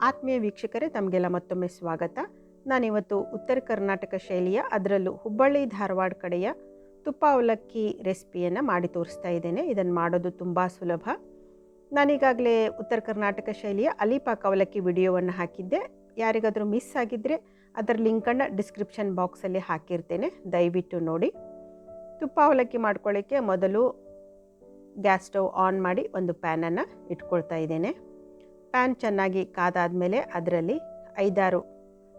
ಆತ್ಮೀಯ ವೀಕ್ಷಕರೇ, ತಮಗೆಲ್ಲ ಮತ್ತೊಮ್ಮೆ ಸ್ವಾಗತ. ನಾನಿವತ್ತು ಉತ್ತರ ಕರ್ನಾಟಕ ಶೈಲಿಯ, ಅದರಲ್ಲೂ ಹುಬ್ಬಳ್ಳಿ ಧಾರವಾಡ ಕಡೆಯ ತುಪ್ಪ ಅವಲಕ್ಕಿ ರೆಸಿಪಿಯನ್ನು ಮಾಡಿ ತೋರಿಸ್ತಾ ಇದ್ದೇನೆ. ಇದನ್ನು ಮಾಡೋದು ತುಂಬ ಸುಲಭ. ನಾನೀಗಾಗಲೇ ಉತ್ತರ ಕರ್ನಾಟಕ ಶೈಲಿಯ ಅಲಿಪಾಕ ಅವಲಕ್ಕಿ ವಿಡಿಯೋವನ್ನು ಹಾಕಿದ್ದೆ. ಯಾರಿಗಾದರೂ ಮಿಸ್ ಆಗಿದ್ದರೆ ಅದರ ಲಿಂಕನ್ನು ಡಿಸ್ಕ್ರಿಪ್ಷನ್ ಬಾಕ್ಸಲ್ಲಿ ಹಾಕಿರ್ತೇನೆ, ದಯವಿಟ್ಟು ನೋಡಿ. ತುಪ್ಪ ಅವಲಕ್ಕಿ ಮಾಡ್ಕೊಳ್ಳೋಕ್ಕೆ ಮೊದಲು ಗ್ಯಾಸ್ ಸ್ಟವ್ ಆನ್ ಮಾಡಿ ಒಂದು ಪ್ಯಾನನ್ನು ಇಟ್ಕೊಳ್ತಾ ಇದ್ದೇನೆ. ಪ್ಯಾನ್ ಚೆನ್ನಾಗಿ ಕಾದಾದಮೇಲೆ ಅದರಲ್ಲಿ 5-6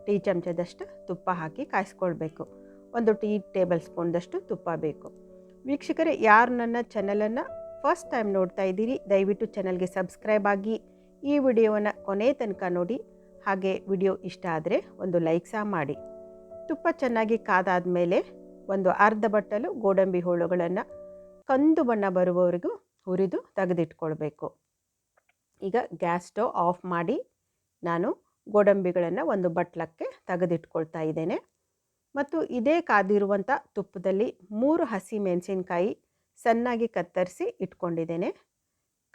ಟೀ ಚಮಚದಷ್ಟು ತುಪ್ಪ ಹಾಕಿ ಕಾಯಿಸ್ಕೊಳ್ಬೇಕು. 1 ಟೀ ಟೇಬಲ್ ಸ್ಪೂನ್ದಷ್ಟು ತುಪ್ಪ ಬೇಕು. ವೀಕ್ಷಕರೇ, ಯಾರು ನನ್ನ ಚಾನಲನ್ನು ಫಸ್ಟ್ ಟೈಮ್ ನೋಡ್ತಾ ಇದ್ದೀರಿ, ದಯವಿಟ್ಟು ಚಾನಲ್ಗೆ ಸಬ್ಸ್ಕ್ರೈಬ್ ಆಗಿ ಈ ವಿಡಿಯೋವನ್ನು ಕೊನೆ ತನಕ ನೋಡಿ. ಹಾಗೆ ವಿಡಿಯೋ ಇಷ್ಟ ಆದರೆ ಒಂದು ಲೈಕ್ ಸಹ ಮಾಡಿ. ತುಪ್ಪ ಚೆನ್ನಾಗಿ ಕಾದಾದಮೇಲೆ ಒಂದು ಅರ್ಧ ಬಟ್ಟಲು ಗೋಡಂಬಿ ಹೋಳುಗಳನ್ನು ಕಂದು ಬಣ್ಣ ಬರುವವರೆಗೂ ಹುರಿದು ತೆಗೆದಿಟ್ಕೊಳ್ಬೇಕು. ಈಗ ಗ್ಯಾಸ್ ಸ್ಟವ್ ಆಫ್ ಮಾಡಿ ನಾನು ಗೋಡಂಬಿಗಳನ್ನು ಒಂದು ಬಟ್ಲಕ್ಕೆ ತೆಗೆದಿಟ್ಕೊಳ್ತಾ ಇದ್ದೇನೆ. ಮತ್ತು ಇದೇ ಕಾದಿರುವಂಥ ತುಪ್ಪದಲ್ಲಿ 3 ಹಸಿ ಮೆಣಸಿನಕಾಯಿ ಸಣ್ಣಾಗಿ ಕತ್ತರಿಸಿ ಇಟ್ಕೊಂಡಿದ್ದೇನೆ.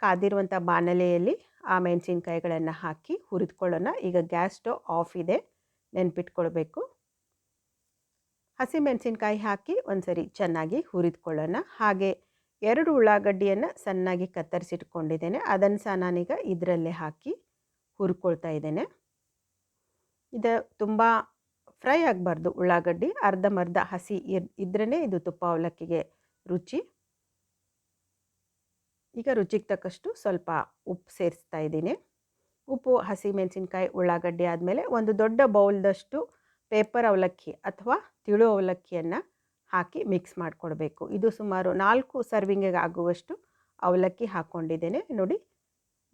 ಕಾದಿರುವಂಥ ಬಾಣಲೆಯಲ್ಲಿ ಆ ಮೆಣಸಿನಕಾಯಿಗಳನ್ನು ಹಾಕಿ ಹುರಿದುಕೊಳ್ಳೋಣ. ಈಗ ಗ್ಯಾಸ್ ಸ್ಟವ್ ಆಫ್ ಇದೆ, ನೆನಪಿಟ್ಕೊಳ್ಬೇಕು. ಹಸಿ ಮೆಣಸಿನಕಾಯಿ ಹಾಕಿ ಒಂದ್ಸರಿ ಚೆನ್ನಾಗಿ ಹುರಿದುಕೊಳ್ಳೋಣ. ಹಾಗೆ 2 ಉಳ್ಳಾಗಡ್ಡಿಯನ್ನು ಸಣ್ಣಾಗಿ ಕತ್ತರಿಸಿಟ್ಕೊಂಡಿದ್ದೇನೆ, ಅದನ್ನು ಸಹ ನಾನೀಗ ಇದರಲ್ಲೇ ಹಾಕಿ ಹುರ್ಕೊಳ್ತಾ ಇದ್ದೇನೆ. ಇದು ತುಂಬ ಫ್ರೈ ಆಗಬಾರ್ದು, ಉಳ್ಳಾಗಡ್ಡಿ ಅರ್ಧಂಬರ್ಧ ಹಸಿ ಇದ್ರೇ ಇದು ತುಪ್ಪ ಅವಲಕ್ಕಿಗೆ ರುಚಿ. ಈಗ ರುಚಿಗೆ ತಕ್ಕಷ್ಟು ಸ್ವಲ್ಪ ಉಪ್ಪು ಸೇರಿಸ್ತಾ ಇದ್ದೀನಿ. ಉಪ್ಪು, ಹಸಿ ಮೆಣಸಿನ್ಕಾಯಿ, ಉಳ್ಳಾಗಡ್ಡಿ ಆದಮೇಲೆ ಒಂದು ದೊಡ್ಡ ಬೌಲ್ದಷ್ಟು ಪೇಪರ್ ಅವಲಕ್ಕಿ ಅಥವಾ ತಿಳು ಅವಲಕ್ಕಿಯನ್ನು ಹಾಕಿ ಮಿಕ್ಸ್ ಮಾಡಿಕೊಡ್ಬೇಕು. ಇದು ಸುಮಾರು 4 ಸರ್ವಿಂಗಿಗೆ ಆಗುವಷ್ಟು ಅವಲಕ್ಕಿ ಹಾಕ್ಕೊಂಡಿದ್ದೇನೆ. ನೋಡಿ,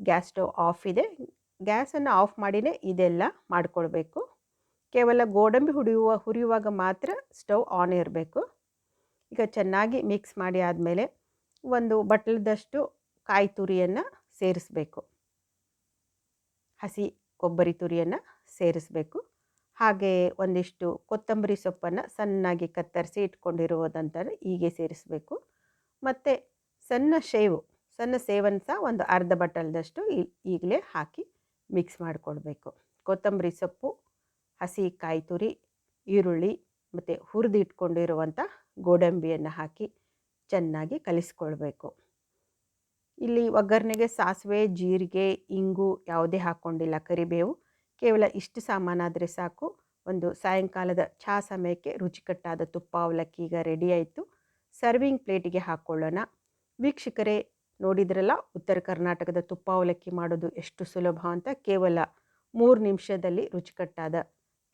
ಗ್ಯಾಸ್ ಸ್ಟವ್ ಆಫ್ ಇದೆ. ಗ್ಯಾಸನ್ನು ಆಫ್ ಮಾಡಿನೇ ಇದೆಲ್ಲ ಮಾಡಿಕೊಳ್ಬೇಕು. ಕೇವಲ ಗೋಡಂಬಿ ಹುರಿಯುವಾಗ ಮಾತ್ರ ಸ್ಟವ್ ಆನ್ ಇರಬೇಕು. ಈಗ ಚೆನ್ನಾಗಿ ಮಿಕ್ಸ್ ಮಾಡಿ ಆದಮೇಲೆ ಒಂದು ಬಟ್ಲದಷ್ಟು ಕಾಯಿ ತುರಿಯನ್ನು ಸೇರಿಸಬೇಕು. ಹಸಿ ಕೊಬ್ಬರಿ ತುರಿಯನ್ನು ಸೇರಿಸಬೇಕು. ಹಾಗೆ ಒಂದಿಷ್ಟು ಕೊತ್ತಂಬರಿ ಸೊಪ್ಪನ್ನು ಸಣ್ಣಾಗಿ ಕತ್ತರಿಸಿ ಇಟ್ಕೊಂಡಿರುವುದಂತ ಹೀಗೆ ಸೇರಿಸಬೇಕು. ಮತ್ತು ಸಣ್ಣ ಸೇವನ್ನು ಸಹ ಒಂದು ಅರ್ಧ ಬಟ್ಟಲದಷ್ಟು ಈಗಲೇ ಹಾಕಿ ಮಿಕ್ಸ್ ಮಾಡಿಕೊಡ್ಬೇಕು. ಕೊತ್ತಂಬರಿ ಸೊಪ್ಪು, ಹಸಿ ಕಾಯಿ ತುರಿ, ಈರುಳ್ಳಿ ಮತ್ತು ಹುರಿದು ಇಟ್ಕೊಂಡಿರುವಂಥ ಗೋಡಂಬಿಯನ್ನು ಹಾಕಿ ಚೆನ್ನಾಗಿ ಕಲಿಸ್ಕೊಳ್ಬೇಕು. ಇಲ್ಲಿ ಒಗ್ಗರಣೆಗೆ ಸಾಸಿವೆ, ಜೀರಿಗೆ, ಇಂಗು ಯಾವುದೇ ಹಾಕ್ಕೊಂಡಿಲ್ಲ, ಕರಿಬೇವು. ಕೇವಲ ಇಷ್ಟು ಸಾಮಾನಾದರೆ ಸಾಕು. ಒಂದು ಸಾಯಂಕಾಲದ ಚಹಾ ಸಮಯಕ್ಕೆ ರುಚಿಕಟ್ಟಾದ ತುಪ್ಪ ಅವಲಕ್ಕಿ ಈಗ ರೆಡಿ ಆಯಿತು. ಸರ್ವಿಂಗ್ ಪ್ಲೇಟಿಗೆ ಹಾಕ್ಕೊಳ್ಳೋಣ. ವೀಕ್ಷಕರೇ, ನೋಡಿದ್ರಲ್ಲ ಉತ್ತರ ಕರ್ನಾಟಕದ ತುಪ್ಪ ಅವಲಕ್ಕಿ ಮಾಡೋದು ಎಷ್ಟು ಸುಲಭ ಅಂತ. ಕೇವಲ 3 ನಿಮಿಷದಲ್ಲಿ ರುಚಿಕಟ್ಟಾದ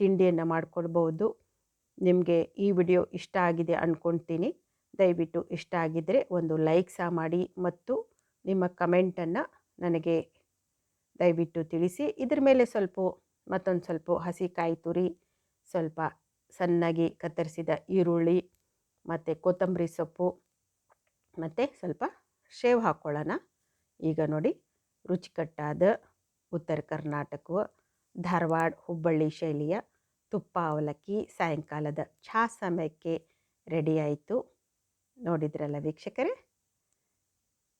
ತಿಂಡಿಯನ್ನು ಮಾಡಿಕೊಡ್ಬೋದು. ನಿಮಗೆ ಈ ವಿಡಿಯೋ ಇಷ್ಟ ಆಗಿದೆ ಅಂದ್ಕೊಳ್ತೀನಿ. ದಯವಿಟ್ಟು ಇಷ್ಟ ಆಗಿದ್ದರೆ ಒಂದು ಲೈಕ್ ಸಹ ಮಾಡಿ ಮತ್ತು ನಿಮ್ಮ ಕಮೆಂಟನ್ನು ನನಗೆ ದಯವಿಟ್ಟು ತಿಳಿಸಿ. ಇದ್ರ ಮೇಲೆ ಮತ್ತೊಂದು ಸ್ವಲ್ಪ ಹಸಿ ಕಾಯಿ ತುರಿ, ಸ್ವಲ್ಪ ಸಣ್ಣಗೆ ಕತ್ತರಿಸಿದ ಈರುಳ್ಳಿ ಮತ್ತು ಕೊತ್ತಂಬರಿ ಸೊಪ್ಪು ಮತ್ತು ಸ್ವಲ್ಪ ಶೇವ್ ಹಾಕ್ಕೊಳ್ಳೋಣ. ಈಗ ನೋಡಿ, ರುಚಿಕಟ್ಟಾದ ಉತ್ತರ ಕರ್ನಾಟಕ ಧಾರವಾಡ ಹುಬ್ಬಳ್ಳಿ ಶೈಲಿಯ ತುಪ್ಪ ಅವಲಕ್ಕಿ ಸಾಯಂಕಾಲದ ಚಹಾ ಸಮಯಕ್ಕೆ ರೆಡಿ ಆಯಿತು. ನೋಡಿದ್ರಲ್ಲ ವೀಕ್ಷಕರೇ,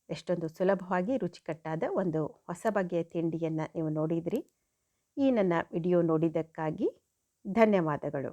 ಎಷ್ಟೊಂದು ಸುಲಭವಾಗಿ ರುಚಿಕಟ್ಟಾದ ಒಂದು ಹೊಸ ಬಗೆಯ ತಿಂಡಿಯನ್ನು ನೀವು ನೋಡಿದ್ರಿ. ಈ ನನ್ನ ವಿಡಿಯೋ ನೋಡಿದ್ದಕ್ಕಾಗಿ ಧನ್ಯವಾದಗಳು.